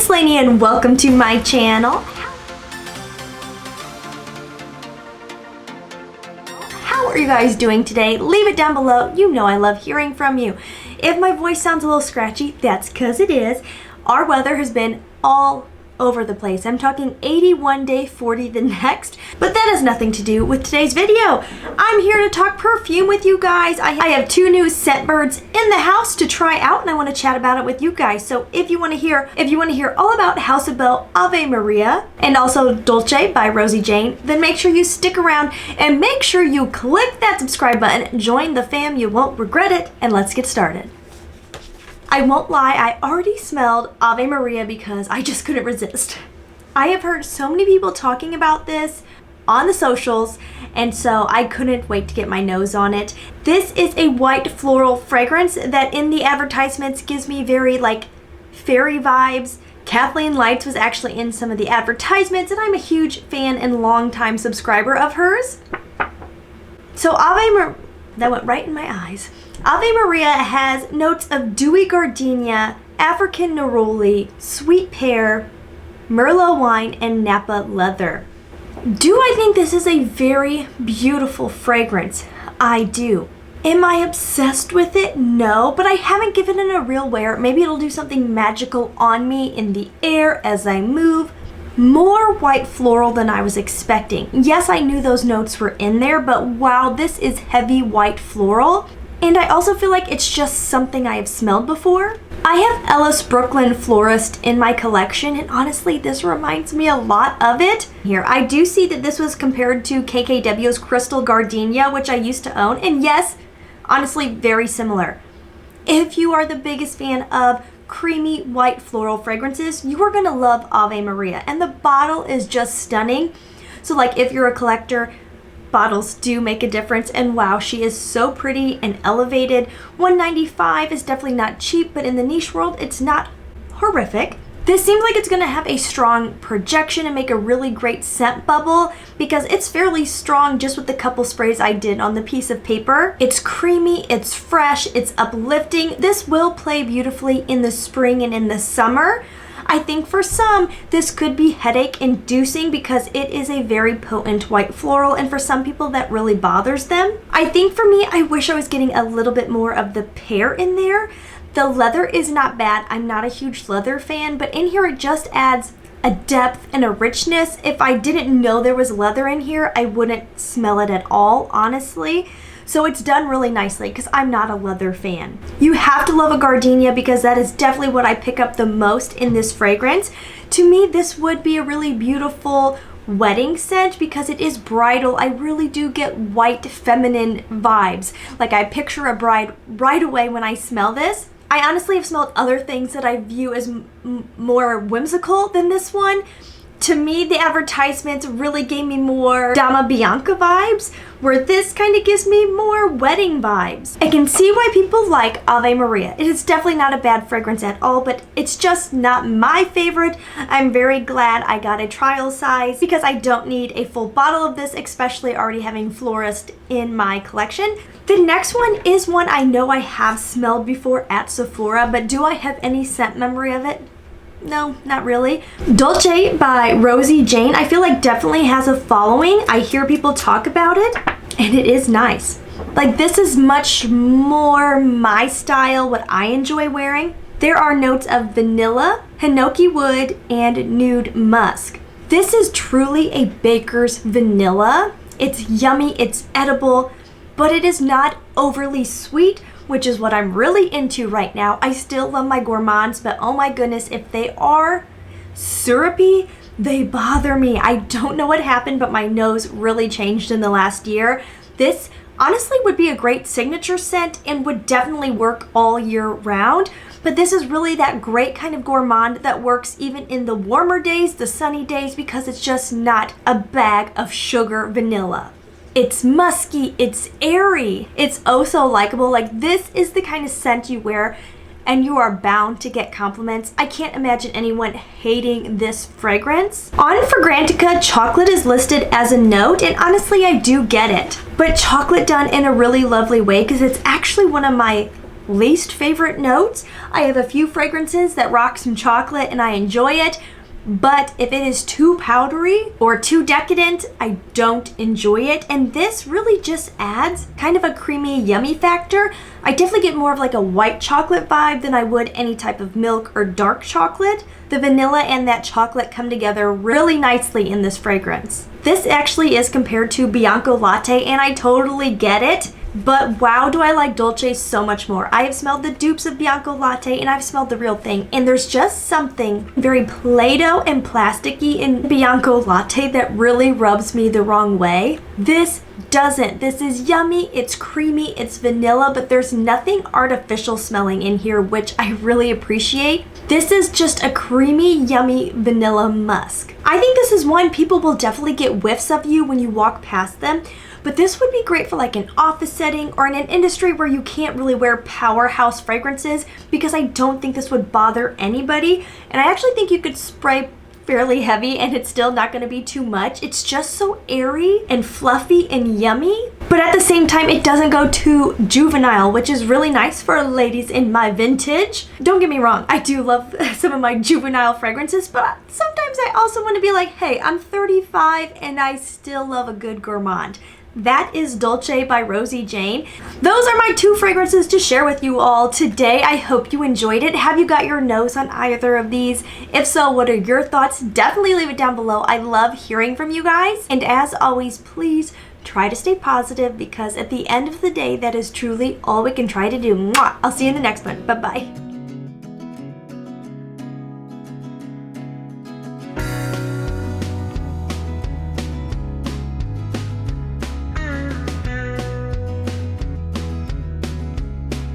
name's Laynie and welcome to my channel. How are you guys doing today? Leave it down below. You know I love hearing from you. If my voice sounds a little scratchy, that's because it is. Our weather has been all over the place. I'm talking 80 one day, 40 the next, but that has nothing to do with today's video. I'm here to talk perfume with you guys. I have two new scent birds in the house to try out, and I want to chat about it with you guys. So if you want to hear all about House of Belle Ave Maria and also Dulce by Rosie Jane, then make sure you stick around and make sure you click that subscribe button. Join the fam, you won't regret it, and let's get started. I won't lie, I already smelled Ave Maria because I just couldn't resist. I have heard so many people talking about this on the socials, and so I couldn't wait to get my nose on it. This is a white floral fragrance that in the advertisements gives me very like fairy vibes. Kathleen Lights was actually in some of the advertisements, and I'm a huge fan and longtime subscriber of hers. So that went right in my eyes. Ave Maria has notes of dewy gardenia, African neroli, sweet pear, Merlot wine, and Napa leather. Do I think this is a very beautiful fragrance? I do. Am I obsessed with it? No, but I haven't given it a real wear. Maybe it'll do something magical on me in the air as I move. More white floral than I was expecting. Yes, I knew those notes were in there, but wow, this is heavy white floral. And I also feel like it's just something I have smelled before. I have Ellis Brooklyn Florist in my collection, and honestly, this reminds me a lot of it. Here, I do see that this was compared to KKW's Crystal Gardenia, which I used to own, and yes, honestly, very similar. If you are the biggest fan of creamy white floral fragrances, you are gonna love Ave Maria, and the bottle is just stunning. So like if you're a collector, bottles do make a difference, and wow, she is so pretty and elevated. $195 is definitely not cheap, but in the niche world, it's not horrific. This seems like it's gonna have a strong projection and make a really great scent bubble because it's fairly strong just with the couple sprays I did on the piece of paper. It's creamy, it's fresh, it's uplifting. This will play beautifully in the spring and in the summer. I think for some, this could be headache inducing because it is a very potent white floral, and for some people that really bothers them. I think for me, I wish I was getting a little bit more of the pear in there. The leather is not bad. I'm not a huge leather fan, but in here it just adds a depth and a richness. If I didn't know there was leather in here, I wouldn't smell it at all, honestly. So it's done really nicely because I'm not a leather fan. You have to love a gardenia because that is definitely what I pick up the most in this fragrance. To me, this would be a really beautiful wedding scent because it is bridal. I really do get white feminine vibes. Like I picture a bride right away when I smell this. I honestly have smelled other things that I view as more whimsical than this one. To me, the advertisements really gave me more Dama Bianca vibes, where this kind of gives me more wedding vibes. I can see why people like Ave Maria. It is definitely not a bad fragrance at all, but it's just not my favorite. I'm very glad I got a trial size because I don't need a full bottle of this, especially already having Florist in my collection. The next one is one I know I have smelled before at Sephora, but do I have any scent memory of it? No, not really. Dulce by Rosie Jane, I feel like definitely has a following. I hear people talk about it, and it is nice. Like this is much more my style, what I enjoy wearing. There are notes of vanilla, hinoki wood, and nude musk. This is truly a baker's vanilla. It's yummy, it's edible, but it is not overly sweet, which is what I'm really into right now. I still love my gourmands, but oh my goodness, if they are syrupy, they bother me. I don't know what happened, but my nose really changed in the last year. This honestly would be a great signature scent and would definitely work all year round. But this is really that great kind of gourmand that works even in the warmer days, the sunny days, because it's just not a bag of sugar vanilla. It's musky, it's airy, it's oh so likable. Like this is the kind of scent you wear and you are bound to get compliments. I can't imagine anyone hating this fragrance. On Fragrantica, chocolate is listed as a note, and honestly I do get it. But chocolate done in a really lovely way because it's actually one of my least favorite notes. I have a few fragrances that rock some chocolate and I enjoy it. But if it is too powdery or too decadent, I don't enjoy it. And this really just adds kind of a creamy, yummy factor. I definitely get more of like a white chocolate vibe than I would any type of milk or dark chocolate. The vanilla and that chocolate come together really nicely in this fragrance. This actually is compared to Bianco Latte, and I totally get it. But wow, do I like Dulce so much more. I have smelled the dupes of Bianco Latte and I've smelled the real thing. And there's just something very Play-Doh and plasticky in Bianco Latte that really rubs me the wrong way. This doesn't. This is yummy, it's creamy, it's vanilla, but there's nothing artificial smelling in here, which I really appreciate. This is just a creamy, yummy vanilla musk. I think this is one people will definitely get whiffs of you when you walk past them. But this would be great for like an office setting or in an industry where you can't really wear powerhouse fragrances, because I don't think this would bother anybody. And I actually think you could spray fairly heavy and it's still not going to be too much. It's just so airy and fluffy and yummy. But at the same time, it doesn't go too juvenile, which is really nice for ladies in my vintage. Don't get me wrong, I do love some of my juvenile fragrances, but sometimes I also want to be like, hey, I'm 35 and I still love a good gourmand. That is Dulce by Rosie Jane. Those are my two fragrances to share with you all today. I hope you enjoyed it. Have you got your nose on either of these? If so, what are your thoughts? Definitely leave it down below. I love hearing from you guys. And as always, please try to stay positive, because at the end of the day, that is truly all we can try to do. Mwah! I'll see you in the next one. Bye-bye.